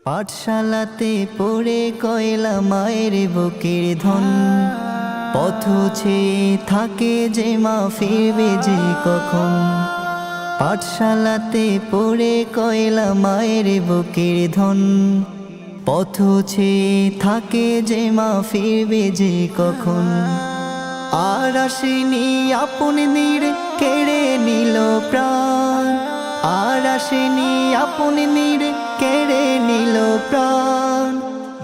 পাঠশালাতে পড়ে কয়লা মায়ের বুকের ধন, পথ চেয়ে থাকে যে মা ফিরবে যে কখন। পাঠশালাতে পড়ে কয়লা মায়ের বুকের ধন, পথ চেয়ে থাকে যে মা ফিরবে যে কখন। আর আসেনি আপন নীড়ে কেড়ে নিল প্রাণ, আর আসেনি আপন নীড়ে কেড়ে নিল প্রাণ।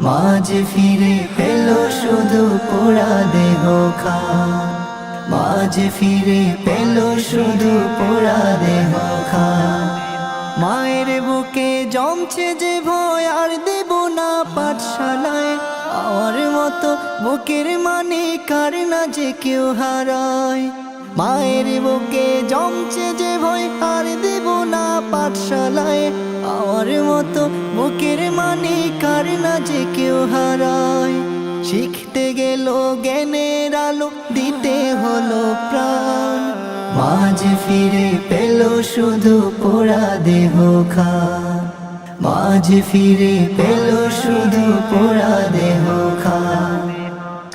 মা যে ফিরে পেল শুধু পোড়া দেহ খান, মা যে ফিরে পেল শুধু পোড়া দেহ খান। মায়ের বুকে জমছে যে ভয় আর দেব না পাঠশালায়, আমার মতো বুকের মানে কার না যে কেউ হারায়। মায়ের বুকে জমছে যে ভয় আর দেব না পাঠশালায়, আমার মতো বুকের মানে কার না যে কেউ হারায়। শিখতে গেল জ্ঞানের আলো দিতে হলো প্রাণ, মা যে ফিরে পেল শুধু পোড়া দেহ খান, মা যে ফিরে পেল শুধু পোড়া দেহ খান।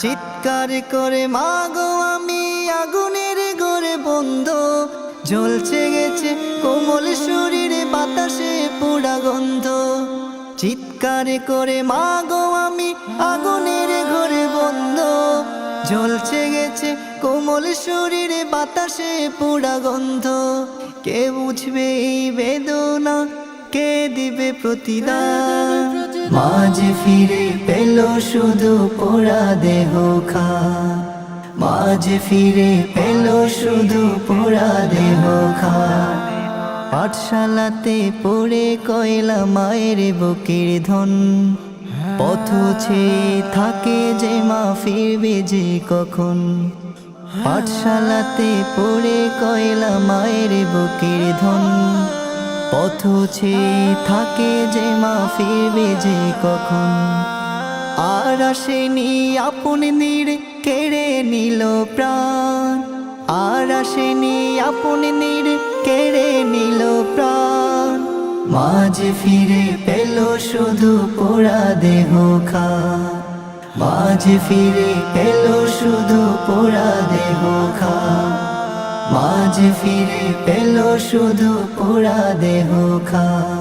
চিৎকার করে মা গো আমি আগুনের ঘরে বন্ধ, জ্বলছে গেছে কোমল শরীরে বাতাসে পোড়া গন্ধ। চিৎকার করে মা গো আমি আগুনের ঘরে বন্ধ, জ্বলছে গেছে কোমল শরীরে বাতাসে পোড়া গন্ধ। কে বুঝবে এই বেদনা, কে দিবে প্রতিদান। মা যে ফিরে পেল শুধু পোড়া দেহ খান, মা যে ফিরে পেল শুধু পোড়া দেহ খান। পাঠশালাতে পড়ে কয়লা মায়ের বুকের ধন, পথ চেয়ে থাকে যে মা ফিরবে যে কখন। পাঠশালাতে পড়ে কয়লা মায়ের বুকের ধন, পথ চেয়ে থাকে যে মা ফিরবে যে কখন। আর আসেনি আপন নীড়ে কেড়ে নিল প্রাণ, আর আসেনি আপন নীড়ে কেড়ে নিল প্রাণ। মা যে ফিরে পেল শুধু পোড়া দেহ খান, মা যে ফিরে পেল শুধু পোড়া দেহ খান, মা যে ফিরে পেল শুধু পোড়া দেহ খান।